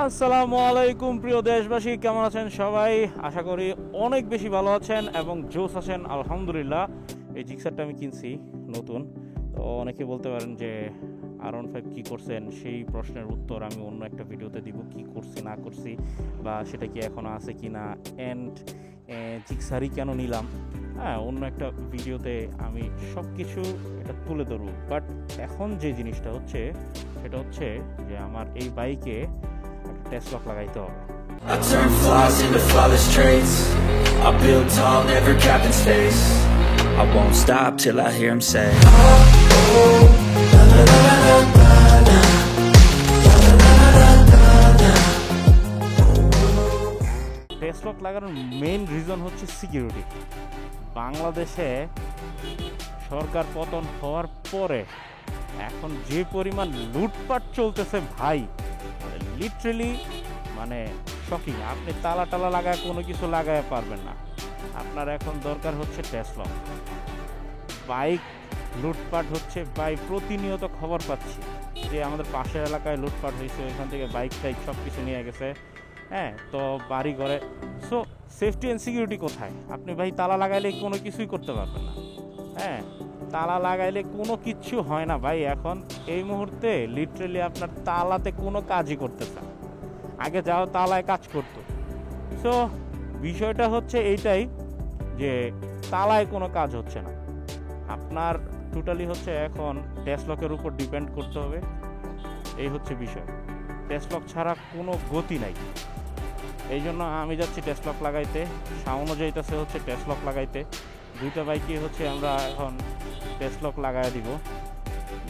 আসসালামু আলাইকুম প্রিয় দেশবাসী, কেমন আছেন সবাই? আশা করি অনেক বেশি ভালো আছেন এবং জোস আছেন আলহামদুলিল্লাহ। এই জিক্সারটা আমি কিনছি নতুন। তো অনেকে বলতে পারেন যে R15 কী করছেন, সেই প্রশ্নের উত্তর আমি অন্য একটা ভিডিওতে দিব, কি করছি না করছি বা সেটা কি এখনও আছে কি না, অ্যান্ড জিক্সারই কেন নিলাম, হ্যাঁ অন্য একটা ভিডিওতে আমি সব কিছু এটা তুলে ধরব। বাট এখন যে জিনিসটা হচ্ছে সেটা হচ্ছে যে আমার এই বাইকে টেস্ট লক লাগাইতে হবে। I turn flaws into flawless traits. I build tall, never capped in space. I won't stop till I hear him say, test lock লাগানোর মেইন রিজন হচ্ছে সিকিউরিটি। বাংলাদেশে সরকার পতন হওয়ার পরে এখন যে পরিমাণ লুটপাট চলতেছে ভাই, লিটারেলি মানে শকিং। আপনি তালা টালা লাগায় কোনো কিছু লাগায় পারবেন না। আপনার এখন দরকার হচ্ছে টেস্ট লক। বাইক লুটপাট হচ্ছে ভাই, প্রতিনিয়ত খবর পাচ্ছি যে আমাদের পাশের এলাকায় লুটপাট হয়েছে, ওইখান থেকে বাইক টাইক সব কিছু নিয়ে গেছে। হ্যাঁ, তো বাড়ি ঘরে। সো সেফটি অ্যান্ড সিকিউরিটি কোথায়? আপনি ভাই তালা লাগাইলে কোনো কিছুই করতে পারবেন না। হ্যাঁ, তালা লাগাইলে কোনো কিচ্ছু হয় না ভাই। এখন এই মুহূর্তে লিটারেলি আপনার তালাতে কোনো কাজই করতেছে না। আগে যাও তালায় কাজ করতো। সো বিষয়টা হচ্ছে এইটাই যে তালায় কোনো কাজ হচ্ছে না। আপনার টোটালি হচ্ছে এখন টেস্ট লকের উপর ডিপেন্ড করতে হবে। এই হচ্ছে বিষয়। টেস্ট লক ছাড়া কোনো গতি নাই। এই জন্য আমি যাচ্ছি টেস্ট লক লাগাইতে, শাওনও যাইতেছে হচ্ছে টেস্ট লক লাগাইতে। দুইটা বাইকই হচ্ছে আমরা এখন টেস্ট লক লাগাই দিব।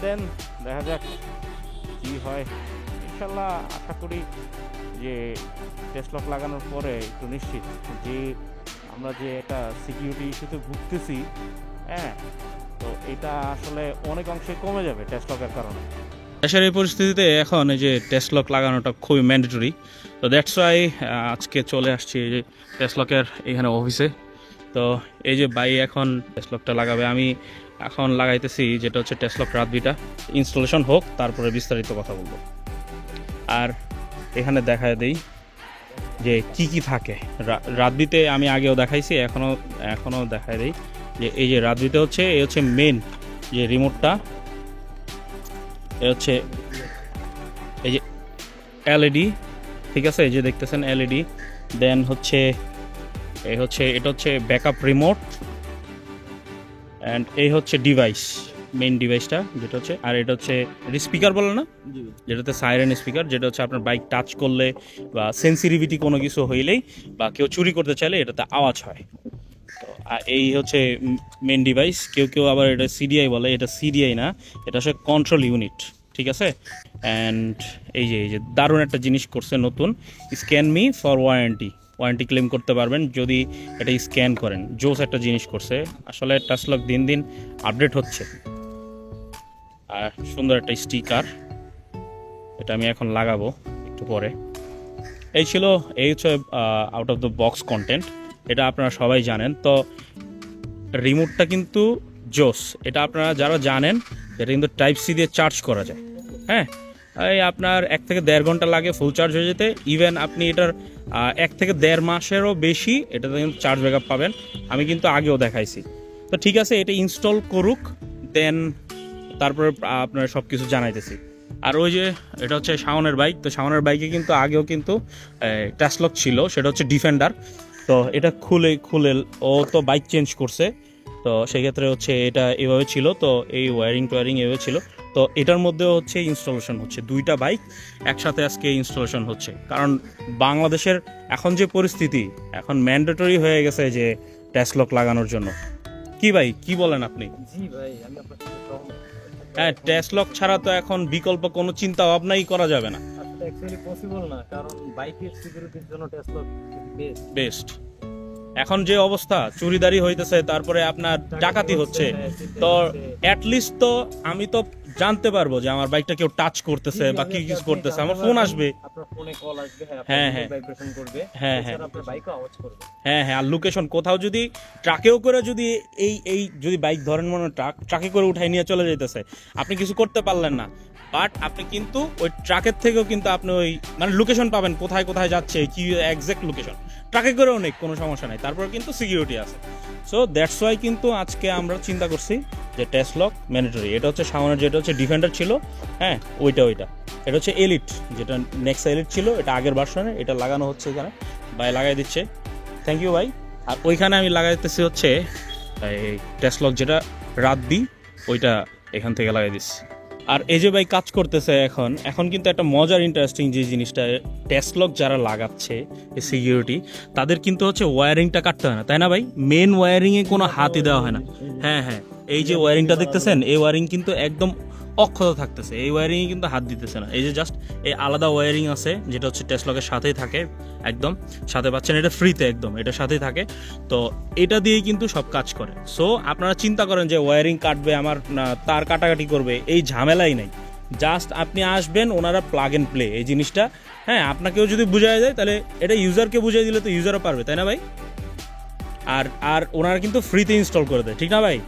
দেন দেখা যাক কি হয়। ইনশাল্লাহ আশা করি যে টেস্ট লক লাগানোর পরে একটু নিশ্চিত যে আমরা যে একটা সিকিউরিটি ইস্যুতে ভুগতেছি, হ্যাঁ, তো এটা আসলে অনেক অংশে কমে যাবে টেস্ট লকের কারণে। দেশের এই পরিস্থিতিতে এখন এই যে টেস্ট লক লাগানোটা খুবই ম্যান্ডেটরি। তো দ্যাটস ওয়াই আজকে চলে আসছি এই যে টেস্ট লকের এখানে অফিসে। তো এই যে ভাই এখন টেস্ট লকটা লাগাবে, আমি এখন লাগাইতেছি যেটা হচ্ছে টেস্ট লক রাতবিটা ইনস্টলেশন হোক, তারপরে বিস্তারিত কথা বলবো। আর এখানে দেখায় দেই যে কি কি থাকে রাতবিতে। আমি আগেও দেখাইছি, এখনও দেখায় দেই যে এই যে রাতবিতে হচ্ছে এই হচ্ছে মেন যে রিমোটটা, এ হচ্ছে এই যে এলইডি, ঠিক আছে, এই যে দেখতেছেন এলইডি। দেন হচ্ছে এটা হচ্ছে ব্যাকআপ রিমোট, অ্যান্ড এই হচ্ছে ডিভাইস, মেইন ডিভাইসটা যেটা হচ্ছে। আর এটা হচ্ছে স্পিকার বলে না, যেটাতে সাইরেন স্পিকার, যেটা হচ্ছে আপনার বাইক টাচ করলে বা সেন্সিটিভিটি কোনো কিছু হইলেই বা কেউ চুরি করতে চাইলে এটাতে আওয়াজ হয়। তো এই হচ্ছে মেন ডিভাইস। কেউ আবার এটা সিডিআই বলে, এটা সিডিআই না, এটা হচ্ছে কন্ট্রোল ইউনিট, ঠিক আছে। অ্যান্ড এই যে দারুণ একটা জিনিস করছে নতুন, scan me for warranty claim করতে পারবেন যদি এটা স্ক্যান করেন। জোস একটা জিনিস করছে আসলে। টেস্ট লক দিন দিন আপডেট হচ্ছে। আর সুন্দর একটা স্টিকার, এটা আমি এখন লাগাবো একটু পরে। এই হচ্ছে out of the box content, এটা আপনারা সবাই জানেন। তো রিমোটটা কিন্তু জোস, এটা আপনারা যারা জানেন এটা কিন্তু টাইপ সি দিয়ে চার্জ করা যায়। হ্যাঁ, এই আপনার 1 থেকে 1.5 ঘন্টা লাগে ফুল চার্জ হয়ে যেতে। ইভেন আপনি এটার 1 থেকে 1.5 মাসেরও বেশি এটাতে কিন্তু চার্জ ব্যাকআপ পাবেন। আমি কিন্তু আগেও দেখাইছি। তো ঠিক আছে, এটা ইনস্টল করুক, দেন তারপরে আপনার সব কিছু জানাইতেছি। আর ওই যে এটা হচ্ছে শাওনের বাইক। তো শাওনের বাইকে কিন্তু আগেও কিন্তু টেস্ট লক ছিল, সেটা হচ্ছে ডিফেন্ডার। তো এটা খুলে ও তো বাইক চেঞ্জ করছে, তো সেক্ষেত্রে হচ্ছে এটা এভাবে ছিল। তো এই ওয়্যারিং এভাবে ছিল। তো এটার মধ্যেও হচ্ছে ইনস্টলেশন হচ্ছে, দুইটা বাইক একসাথে আজকে ইনস্টলেশন হচ্ছে। কারণ বাংলাদেশের এখন যে পরিস্থিতি, এখন ম্যান্ডেটরি হয়ে গেছে যে টেস্ট লক লাগানোর জন্য। কি ভাই, কি বলেন আপনি? জি ভাই, আমি আপনার সাথে সহমত। হ্যাঁ, টেস্ট লক ছাড়া তো এখন বিকল্প কোনো চিন্তা ভাবনাই করা যাবে না। আসলে অ্যাকচুয়ালি পসিবল না, কারণ বাইকের সিকিউরিটির জন্য টেস্ট লক বেস্ট। এখন যে অবস্থা চুরিদারি হইতেছে, তারপরে আপনার ডাকাতি হচ্ছে, তো অ্যাটলিস্ট তো আমি তো জানতে পারবো যে আমার বাইকটা কেউ টাচ করতেছে বা কি কিছু করতেছে, আমার ফোন আসবে, আপনার ফোনে কল আসবে, হ্যাঁ ভাইব্রেশন করবে, আপনার বাইকও আওয়াজ করবে। হ্যাঁ, আর লোকেশন কোথাও যদি ট্রাকেও করে যদি এই যদি বাইক ধরেন, মনে ট্রাকে করে উঠাই নিয়ে চলে যাইতেছে, আপনি কিছু করতে পারলেন না, বাট আপনি কিন্তু ওই ট্রাকের থেকেও কিন্তু আপনি ওই মানে লোকেশন পাবেন, কোথায় কোথায় যাচ্ছে, কি এক্সাক্ট লোকেশন। ট্রাকে করেও নেই, কোনো সমস্যা নাই, তারপর কিন্তু সিকিউরিটি আছে। সো দ্যাটস ওয়াই কিন্তু আজকে আমরা চিন্তা করছি যে টেস্ট লক ম্যান্ডেটরি। এটা হচ্ছে সামনের যেটা হচ্ছে ডিফেন্ডার ছিল, হ্যাঁ ওইটা এটা হচ্ছে এলিট, যেটা নেক্সট এলিট ছিল, এটা আগের ভার্সনে, এটা লাগানো হচ্ছে এখানে, ভাই লাগাই দিচ্ছে, থ্যাংক ইউ ভাই। আর ওইখানে আমি লাগাইতেছি হচ্ছে এই টেস্ট লক যেটা রাতবি, ওইটা এখান থেকে লাগাই দিচ্ছি। আর এই যে ভাই কাজ করতেছে এখন কিন্তু একটা মজার ইন্টারেস্টিং যে জিনিসটা, টেস্ট লক যারা লাগাচ্ছে এই সিকিউরিটি, তাদের কিন্তু হচ্ছে ওয়ারিংটা কাটতে হয় না, তাই না ভাই? মেন ওয়ারিংয়ে কোনো হাতই দেওয়া হয় না। হ্যাঁ, এই যে ওয়ারিংটা দেখতেছেন, এই ওয়ারিং কিন্তু একদম অক্ষত থাকতেছে, এই ওয়ারিংয়ে কিন্তু হাত দিতেছে না। এই যে জাস্ট এই আলাদা ওয়ারিং আছে যেটা হচ্ছে টেস্ট লকের সাথেই থাকে, একদম সাথে পাচ্ছেন, এটা ফ্রিতে একদম, এটার সাথেই থাকে। তো এটা দিয়েই কিন্তু সব কাজ করে। সো আপনারা চিন্তা করেন যে ওয়ারিং কাটবে, আমার তার কাটাকাটি করবে, এই ঝামেলাই নাই। জাস্ট আপনি আসবেন, ওনারা প্লাগ এন্ড প্লে এই জিনিসটা, হ্যাঁ আপনাকেও যদি বুঝাই যায় তাহলে এটা ইউজারকে বুঝিয়ে দিলে তো ইউজারও পারবে, তাই না ভাই? আর ওনারা কিন্তু ফ্রিতে ইনস্টল করে দেয়, ঠিক না ভাই?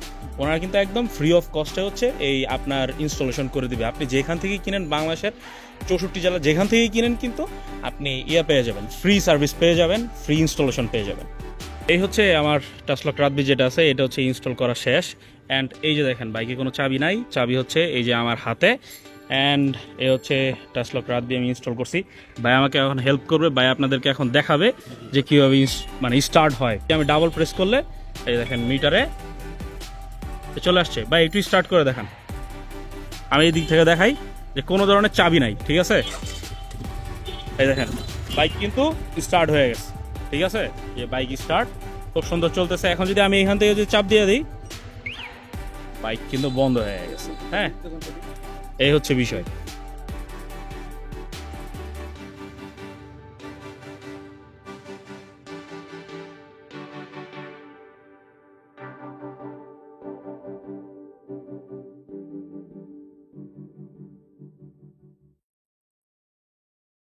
ওনারা কিন্তু একদম ফ্রি অফ কস্টে হচ্ছে এই আপনার ইনস্টলেশন করে দিবে। আপনি যেখান থেকে কিনেন, বাংলাদেশের 64 জেলা যেখান থেকেই কিনেন, কিন্তু আপনি পেয়ে যাবেন, ফ্রি সার্ভিস পেয়ে যাবেন, ফ্রি ইনস্টলেশন পেয়ে যাবেন। এই হচ্ছে আমার টেস্ট লক রাতবি যেটা আছে, এটা হচ্ছে ইনস্টল করা শেষ। অ্যান্ড এই যে দেখেন বাইকে কোনো চাবি নাই, চাবি হচ্ছে এই যে আমার হাতে। অ্যান্ড এ হচ্ছে টেস্ট লক রাতবি আমি ইনস্টল করছি। ভাই আমাকে এখন হেল্প করবে, ভাই আপনাদেরকে এখন দেখাবে যে কীভাবে মানে স্টার্ট হয়। আমি ডাবল প্রেস করলে এই দেখেন মিটারে চলে আসছে। ভাই একটু স্টার্ট করে দেখান, আমি এই দিক থেকে দেখাই যে কোনো ধরনের চাবি নাই, ঠিক আছে? এই দেখেন বাইক কিন্তু স্টার্ট হয়ে গেছে, ঠিক আছে? যে বাইক স্টার্ট খুব সুন্দর চলতেছে। এখন যদি আমি এখান থেকে যদি চাপ দিয়ে দিই, বাইক কিন্তু বন্ধ হয়ে গেছে। হ্যাঁ, এই হচ্ছে বিষয়।